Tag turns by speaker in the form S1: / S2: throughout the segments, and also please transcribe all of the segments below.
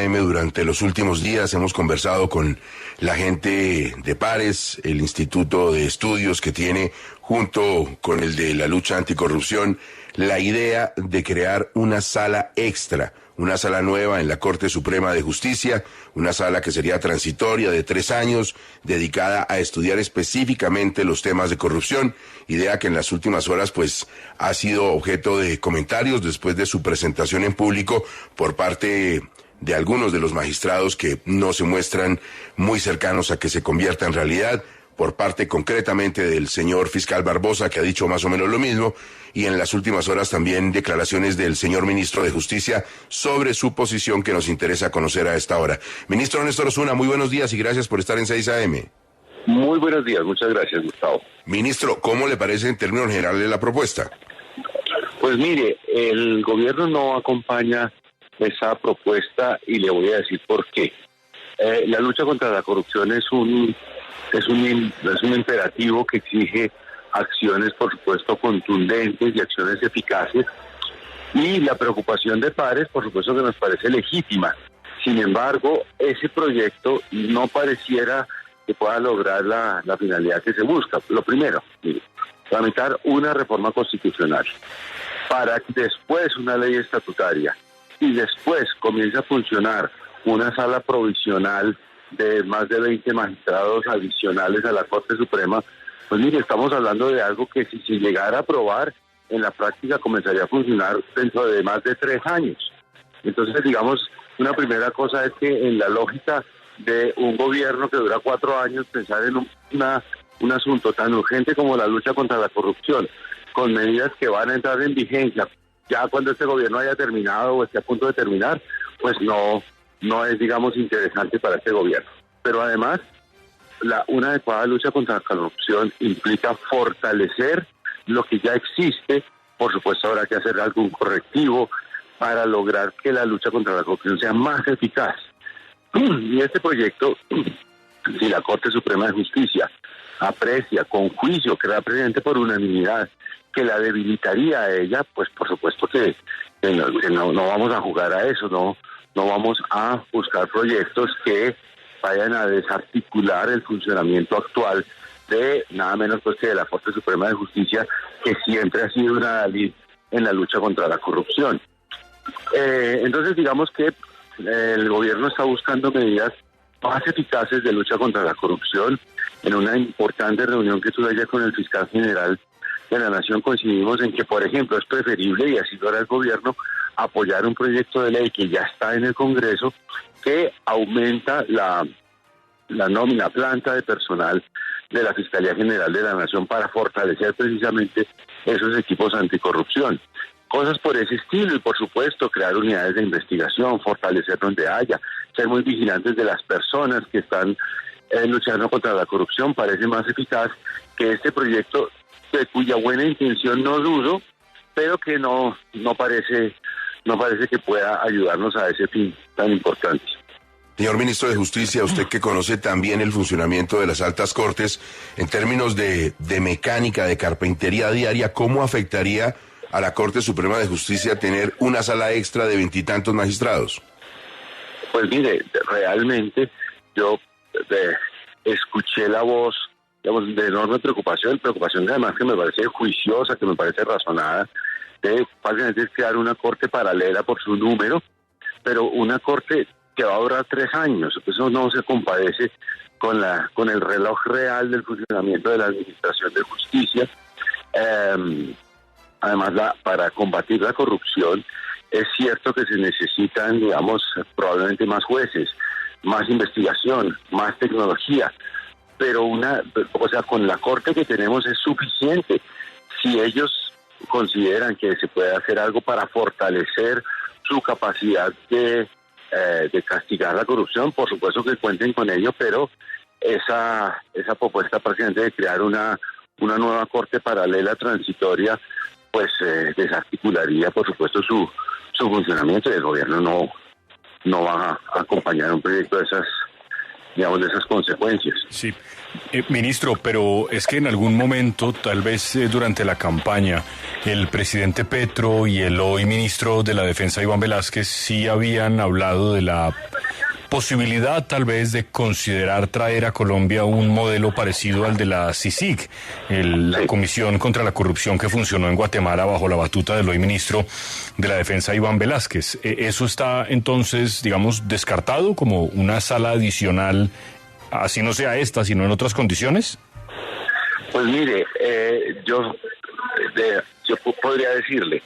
S1: Durante los últimos días hemos conversado con la gente de Pares, el Instituto de Estudios que tiene, junto con el de la lucha anticorrupción, la idea de crear una sala extra, una sala nueva en la Corte Suprema de Justicia, una sala que sería transitoria de 3 años, dedicada a estudiar específicamente los temas de corrupción, idea que en las últimas horas pues ha sido objeto de comentarios después de su presentación en público por parte de algunos de los magistrados que no se muestran muy cercanos a que se convierta en realidad, por parte concretamente del señor fiscal Barbosa, que ha dicho más o menos lo mismo, y en las últimas horas también declaraciones del señor ministro de Justicia sobre su posición que nos interesa conocer a esta hora. Ministro Néstor Osuna, muy buenos días y gracias por estar en 6 AM.
S2: Muy buenos días, muchas gracias, Gustavo.
S1: Ministro, ¿cómo le parece en términos generales la propuesta?
S2: Pues mire, el gobierno no acompaña esa propuesta y le voy a decir por qué. La lucha contra la corrupción es un imperativo que exige acciones, por supuesto, contundentes y acciones eficaces. Y la preocupación de Pares, por supuesto, que nos parece legítima. Sin embargo, ese proyecto no pareciera que pueda lograr la finalidad que se busca. Lo primero, tramitar una reforma constitucional para que después una ley estatutaria y después comienza a funcionar una sala provisional de más de 20 magistrados adicionales a la Corte Suprema, pues mire, estamos hablando de algo que si se llegara a aprobar, en la práctica comenzaría a funcionar dentro de más de 3 años. Entonces, digamos, una primera cosa es que en la lógica de un gobierno que dura 4 años, pensar en un asunto tan urgente como la lucha contra la corrupción, con medidas que van a entrar en vigencia ya cuando este gobierno haya terminado o esté a punto de terminar, pues no es, digamos, interesante para este gobierno. Pero además, una adecuada lucha contra la corrupción implica fortalecer lo que ya existe. Por supuesto, habrá que hacer algún correctivo para lograr que la lucha contra la corrupción sea más eficaz. Y este proyecto, si la Corte Suprema de Justicia aprecia con juicio, que era presidente por unanimidad, que la debilitaría a ella, pues por supuesto que no vamos a jugar a eso, no vamos a buscar proyectos que vayan a desarticular el funcionamiento actual de nada menos pues que de la Corte Suprema de Justicia, que siempre ha sido una adalid en la lucha contra la corrupción. Entonces digamos que el gobierno está buscando medidas más eficaces de lucha contra la corrupción. En una importante reunión que tuve ayer con el fiscal general de la Nación coincidimos en que, por ejemplo, es preferible, y así lo hará el gobierno, apoyar un proyecto de ley que ya está en el Congreso, que aumenta la nómina planta de personal de la Fiscalía General de la Nación para fortalecer precisamente esos equipos anticorrupción. Cosas por ese estilo y, por supuesto, crear unidades de investigación, fortalecer donde haya, ser muy vigilantes de las personas que están luchando contra la corrupción. Parece más eficaz que este proyecto, de cuya buena intención no dudo, pero que no parece que pueda ayudarnos a ese fin tan importante.
S1: Señor Ministro de Justicia, usted que conoce también el funcionamiento de las altas cortes, en términos de mecánica, de carpintería diaria, ¿cómo afectaría a la Corte Suprema de Justicia tener una sala extra de 20 y tantos magistrados?
S2: Pues mire, realmente yo escuché la voz, digamos, de enorme preocupación además que me parece juiciosa, que me parece razonada, de básicamente crear una corte paralela por su número, pero una corte que va a durar 3 años. Eso no se compadece con el reloj real del funcionamiento de la Administración de Justicia. Además, para combatir la corrupción, es cierto que se necesitan, digamos, probablemente más jueces, más investigación, más tecnología, pero con la corte que tenemos es suficiente. Si ellos consideran que se puede hacer algo para fortalecer su capacidad de castigar la corrupción, por supuesto que cuenten con ello, pero esa propuesta prácticamente de crear una nueva corte paralela transitoria, pues desarticularía, por supuesto, su funcionamiento, y el gobierno no va a acompañar un proyecto de digamos, de esas consecuencias.
S3: Sí. Ministro, pero es que en algún momento, tal vez durante la campaña, el presidente Petro y el hoy ministro de la Defensa, Iván Velásquez, sí habían hablado de la posibilidad tal vez de considerar traer a Colombia un modelo parecido al de la CICIG, la Comisión contra la Corrupción que funcionó en Guatemala bajo la batuta del hoy ministro de la Defensa, Iván Velásquez. ¿Eso está entonces, digamos, descartado como una sala adicional, así no sea esta, sino en otras condiciones?
S2: Pues mire, yo podría decirle,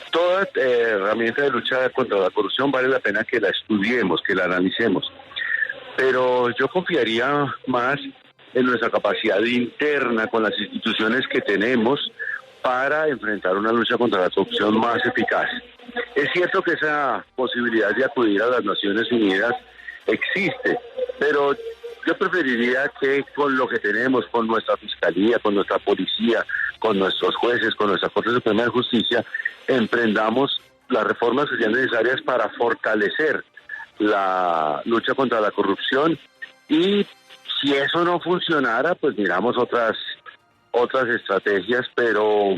S2: toda herramienta de lucha contra la corrupción vale la pena que la estudiemos, que la analicemos, pero yo confiaría más en nuestra capacidad interna con las instituciones que tenemos para enfrentar una lucha contra la corrupción más eficaz. Es cierto que esa posibilidad de acudir a las Naciones Unidas existe, pero yo preferiría que con lo que tenemos, con nuestra Fiscalía, con nuestra Policía, con nuestros jueces, con nuestra Corte Suprema de Justicia, emprendamos las reformas que sean necesarias para fortalecer la lucha contra la corrupción, y si eso no funcionara, pues miramos otras estrategias, pero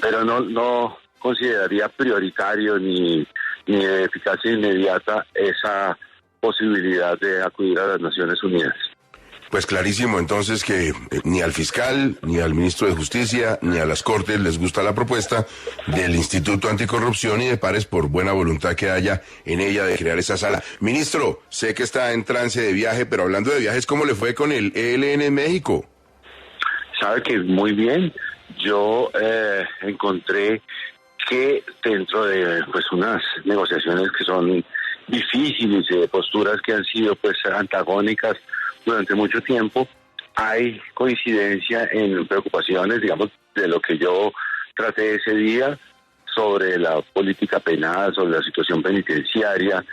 S2: no consideraría prioritario ni de eficacia inmediata esa posibilidad de acudir a las Naciones Unidas.
S1: Pues clarísimo entonces que ni al fiscal, ni al ministro de Justicia, ni a las Cortes les gusta la propuesta del Instituto Anticorrupción y de Pares, por buena voluntad que haya en ella de crear esa sala. Ministro, sé que está en trance de viaje, pero hablando de viajes, ¿cómo le fue con el ELN en México?
S2: Sabe que muy bien. Yo encontré que dentro de pues unas negociaciones que son difíciles, posturas que han sido pues antagónicas durante mucho tiempo, hay coincidencia en preocupaciones, digamos, de lo que yo traté ese día sobre la política penal, sobre la situación penitenciaria.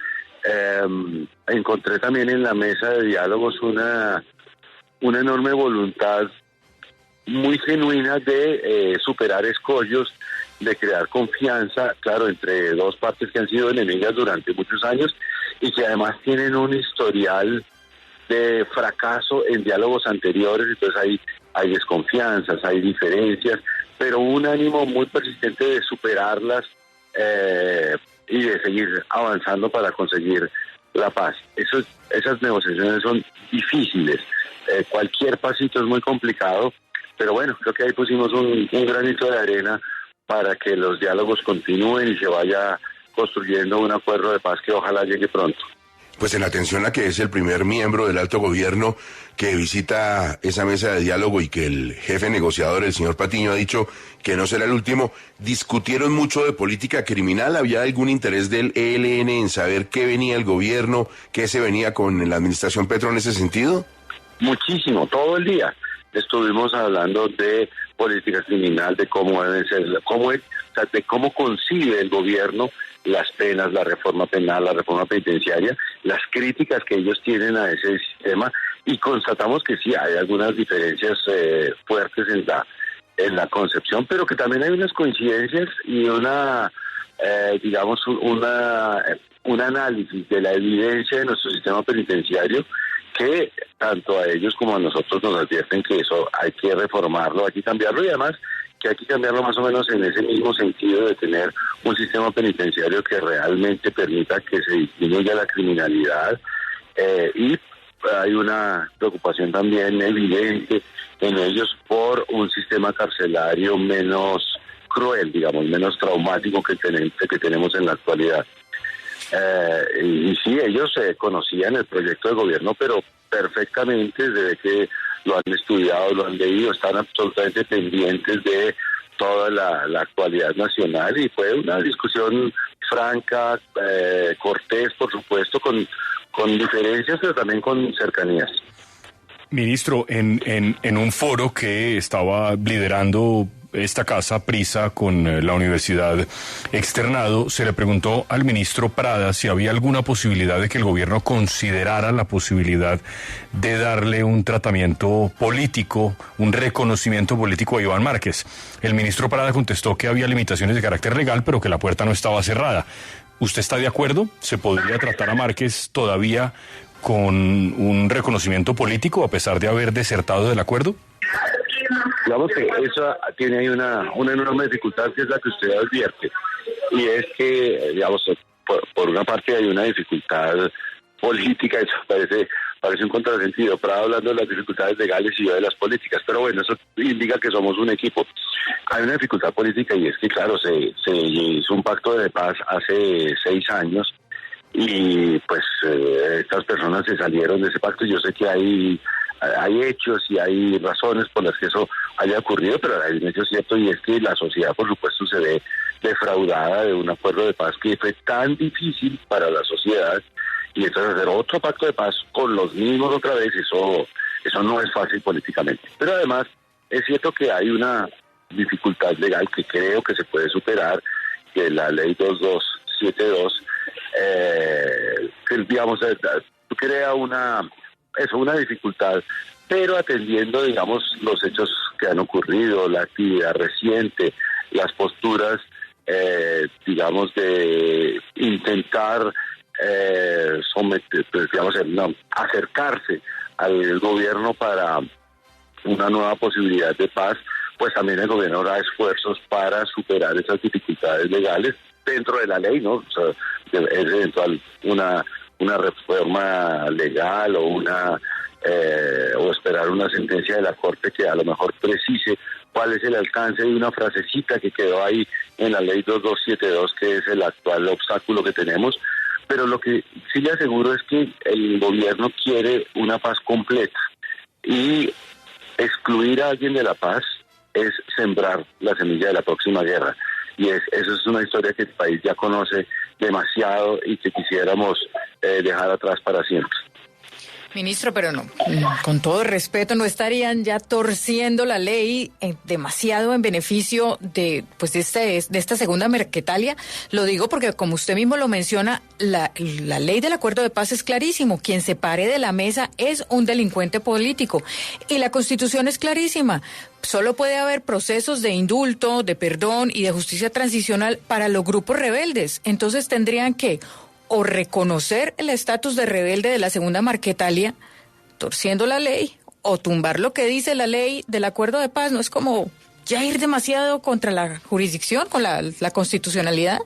S2: Encontré también en la mesa de diálogos una enorme voluntad muy genuina de superar escollos, de crear confianza, claro, entre dos partes que han sido enemigas durante muchos años y que además tienen un historial de fracaso en diálogos anteriores. Entonces hay desconfianzas, hay diferencias, pero un ánimo muy persistente de superarlas y de seguir avanzando para conseguir la paz. Esas negociaciones son difíciles, cualquier pasito es muy complicado, pero bueno, creo que ahí pusimos un granito de arena para que los diálogos continúen y se vaya construyendo un acuerdo de paz que ojalá llegue pronto.
S1: Pues en atención a que es el primer miembro del alto gobierno que visita esa mesa de diálogo y que el jefe negociador, el señor Patiño, ha dicho que no será el último, ¿discutieron mucho de política criminal? ¿Había algún interés del ELN en saber qué venía el gobierno, qué se venía con la administración Petro en ese sentido?
S2: Muchísimo, todo el día. Estuvimos hablando de política criminal, de cómo deben ser, de cómo concibe el gobierno las penas, la reforma penal, la reforma penitenciaria, las críticas que ellos tienen a ese sistema, y constatamos que sí hay algunas diferencias fuertes en la concepción, pero que también hay unas coincidencias y un análisis de la evidencia de nuestro sistema penitenciario que tanto a ellos como a nosotros nos advierten que eso hay que reformarlo, hay que cambiarlo, y además que hay que cambiarlo más o menos en ese mismo sentido de tener un sistema penitenciario que realmente permita que se disminuya la criminalidad, y hay una preocupación también evidente en ellos por un sistema carcelario menos cruel, digamos, menos traumático que tenemos en la actualidad. Y sí, ellos conocían el proyecto de gobierno, pero perfectamente, desde que lo han estudiado, lo han leído, están absolutamente pendientes de toda la actualidad nacional, y fue una discusión franca, cortés, por supuesto, con diferencias, pero también con cercanías.
S3: Ministro, en un foro que estaba liderando esta casa, Prisa, con la Universidad Externado, se le preguntó al ministro Prada si había alguna posibilidad de que el gobierno considerara la posibilidad de darle un tratamiento político, un reconocimiento político a Iván Márquez. El ministro Prada contestó que había limitaciones de carácter legal, pero que la puerta no estaba cerrada. ¿Usted está de acuerdo? ¿Se podría tratar a Márquez todavía con un reconocimiento político a pesar de haber desertado del acuerdo?
S2: Digamos que eso tiene ahí una enorme dificultad, que es la que usted advierte, y es que, digamos, por una parte hay una dificultad política, eso parece un contrasentido, pero hablando de las dificultades legales y yo de las políticas, pero bueno, eso indica que somos un equipo. Hay una dificultad política y es que, claro, se hizo un pacto de paz hace 6 años y pues estas personas se salieron de ese pacto. Yo sé que hay hechos y hay razones por las que eso haya ocurrido, pero hay un hecho cierto y es que la sociedad, por supuesto, se ve defraudada de un acuerdo de paz que fue tan difícil para la sociedad, y entonces hacer otro pacto de paz con los mismos otra vez, eso no es fácil políticamente. Pero además es cierto que hay una dificultad legal que creo que se puede superar, que la ley 2272 que digamos crea una dificultad, pero atendiendo, digamos, los hechos que han ocurrido, la actividad reciente, las posturas, digamos, de intentar acercarse al gobierno para una nueva posibilidad de paz, pues también el gobierno hará esfuerzos para superar esas dificultades legales dentro de la ley, ¿no? O sea, es eventual una reforma legal o esperar una sentencia de la Corte que a lo mejor precise cuál es el alcance de una frasecita que quedó ahí en la ley 2272, que es el actual obstáculo que tenemos. Pero lo que sí le aseguro es que el gobierno quiere una paz completa, y excluir a alguien de la paz es sembrar la semilla de la próxima guerra. Y eso es una historia que el país ya conoce demasiado y que quisiéramos dejar atrás para siempre.
S4: Ministro, pero no, con todo respeto, ¿no estarían ya torciendo la ley demasiado en beneficio de esta segunda Marquetalia? Lo digo porque, como usted mismo lo menciona, la ley del acuerdo de paz es clarísimo. Quien se pare de la mesa es un delincuente político. Y la Constitución es clarísima. Solo puede haber procesos de indulto, de perdón y de justicia transicional para los grupos rebeldes. Entonces tendrían que o reconocer el estatus de rebelde de la segunda Marquetalia, torciendo la ley, o tumbar lo que dice la ley del acuerdo de paz. ¿No es como ya ir demasiado contra la jurisdicción, con la constitucionalidad?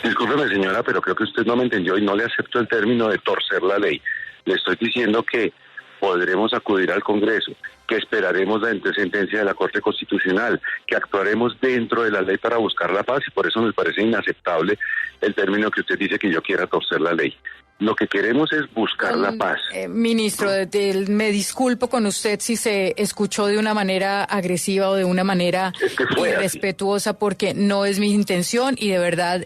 S2: Discúlpeme, señora, pero creo que usted no me entendió y no le acepto el término de torcer la ley. Le estoy diciendo que podremos acudir al Congreso, que esperaremos la sentencia de la Corte Constitucional, que actuaremos dentro de la ley para buscar la paz, y por eso me parece inaceptable el término que usted dice que yo quiera torcer la ley. Lo que queremos es buscar la paz.
S4: Ministro, me disculpo con usted si se escuchó de una manera agresiva o de una manera irrespetuosa, porque no es mi intención, y de verdad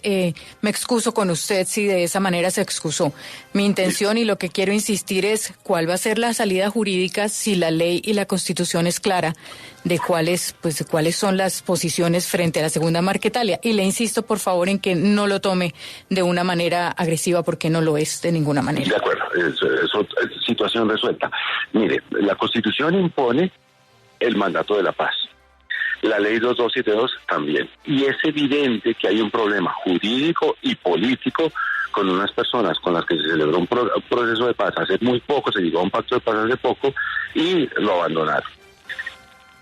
S4: me excuso con usted si de esa manera se excusó. Mi intención y lo que quiero insistir es cuál va a ser la salida jurídica si la ley y la Constitución es clara de cuáles son las posiciones frente a la segunda Marquetalia. Y le insisto, por favor, en que no lo tome de una manera agresiva, porque no lo es de ninguna manera.
S2: De acuerdo, es situación resuelta. Mire, la Constitución impone el mandato de la paz. La ley 2272 también. Y es evidente que hay un problema jurídico y político con unas personas con las que se celebró un proceso de paz hace muy poco, se llegó a un pacto de paz hace poco y lo abandonaron.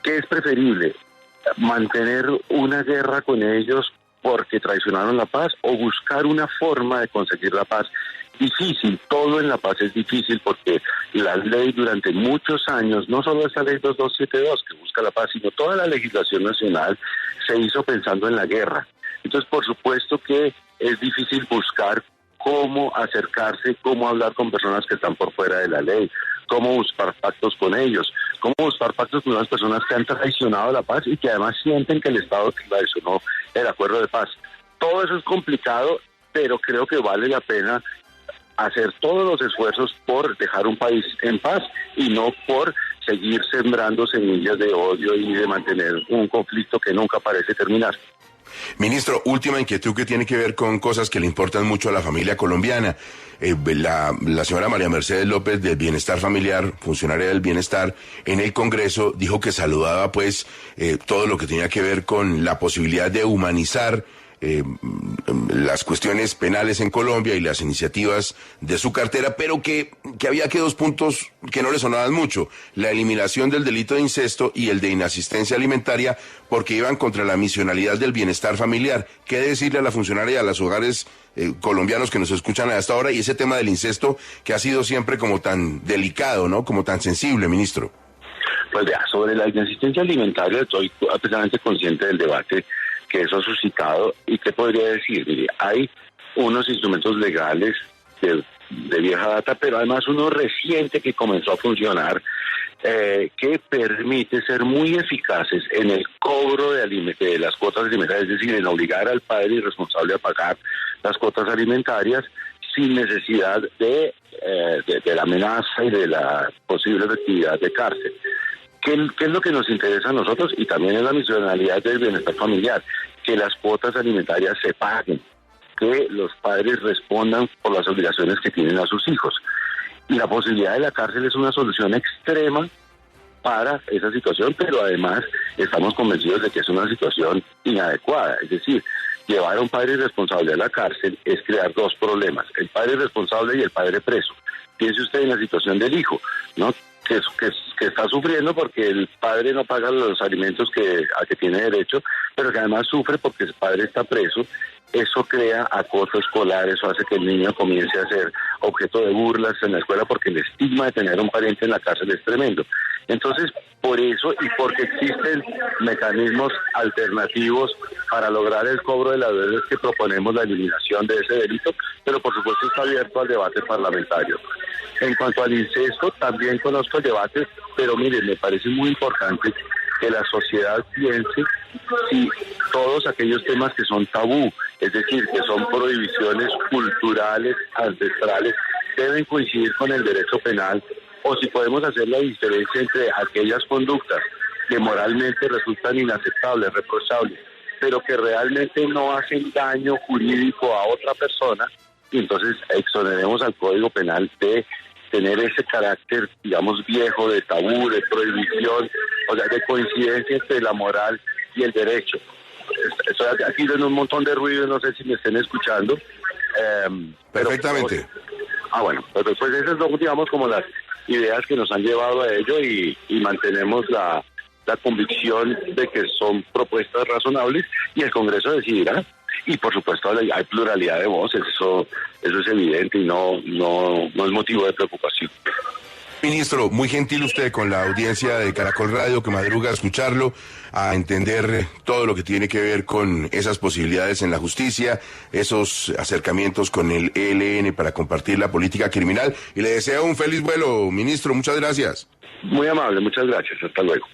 S2: ¿Qué es preferible? ¿Mantener una guerra con ellos porque traicionaron la paz, o buscar una forma de conseguir la paz? Difícil, todo en la paz es difícil, porque la ley durante muchos años, no solo esa ley 2272 que busca la paz, sino toda la legislación nacional se hizo pensando en la guerra. Entonces, por supuesto que es difícil buscar cómo acercarse, cómo hablar con personas que están por fuera de la ley, cómo buscar pactos con ellos, cómo buscar pactos con unas personas que han traicionado la paz y que además sienten que el Estado traicionó el acuerdo de paz. Todo eso es complicado, pero creo que vale la pena hacer todos los esfuerzos por dejar un país en paz y no por seguir sembrando semillas de odio y de mantener un conflicto que nunca parece terminar.
S1: Ministro, última inquietud que tiene que ver con cosas que le importan mucho a la familia colombiana. La señora María Mercedes López, del Bienestar Familiar, funcionaria del Bienestar, en el Congreso dijo que saludaba todo lo que tenía que ver con la posibilidad de humanizar las cuestiones penales en Colombia y las iniciativas de su cartera, pero que había que dos puntos que no le sonaban mucho: la eliminación del delito de incesto y el de inasistencia alimentaria, porque iban contra la misionalidad del bienestar familiar. ¿Qué decirle a la funcionaria y a los hogares colombianos que nos escuchan a esta hora, y ese tema del incesto que ha sido siempre como tan delicado, ¿no? Como tan sensible, ministro?
S2: Pues vea, sobre la inasistencia alimentaria estoy absolutamente consciente del debate que eso ha suscitado. ¿Y qué podría decir? Mire, hay unos instrumentos legales de vieja data, pero además uno reciente que comenzó a funcionar, que permite ser muy eficaces en el cobro de las cuotas alimentarias, es decir, en obligar al padre irresponsable a pagar las cuotas alimentarias sin necesidad de la amenaza y de la posible efectividad de cárcel. ¿Qué es lo que nos interesa a nosotros? Y también es la misionalidad del bienestar familiar, que las cuotas alimentarias se paguen, que los padres respondan por las obligaciones que tienen a sus hijos. Y la posibilidad de la cárcel es una solución extrema para esa situación, pero además estamos convencidos de que es una situación inadecuada. Es decir, llevar a un padre irresponsable a la cárcel es crear dos problemas: el padre irresponsable y el padre preso. Piense usted en la situación del hijo, ¿no? Que está sufriendo porque el padre no paga los alimentos a que tiene derecho, pero que además sufre porque el padre está preso. Eso crea acoso escolar, eso hace que el niño comience a ser objeto de burlas en la escuela, porque el estigma de tener un pariente en la cárcel es tremendo. Entonces, por eso y porque existen mecanismos alternativos para lograr el cobro de las deudas, que proponemos la eliminación de ese delito, pero por supuesto está abierto al debate parlamentario. En cuanto al incesto, también conozco el debate, pero miren, me parece muy importante que la sociedad piense si todos aquellos temas que son tabú, es decir, que son prohibiciones culturales, ancestrales, deben coincidir con el derecho penal, o si podemos hacer la diferencia entre aquellas conductas que moralmente resultan inaceptables, reprochables, pero que realmente no hacen daño jurídico a otra persona, y entonces exoneremos al Código Penal de tener ese carácter, digamos, viejo, de tabú, de prohibición, o sea, de coincidencia entre la moral y el derecho. Estoy aquí en un montón de ruido, no sé si me estén escuchando.
S1: Perfectamente.
S2: Bueno, pues esas son, digamos, como las ideas que nos han llevado a ello, y mantenemos la convicción de que son propuestas razonables y el Congreso decidirá. Y por supuesto hay pluralidad de voces, eso es evidente y no es motivo de preocupación.
S1: Ministro, muy gentil usted con la audiencia de Caracol Radio, que madruga a escucharlo, a entender todo lo que tiene que ver con esas posibilidades en la justicia, esos acercamientos con el ELN para compartir la política criminal. Y le deseo un feliz vuelo, ministro. Muchas gracias.
S2: Muy amable, muchas gracias. Hasta luego.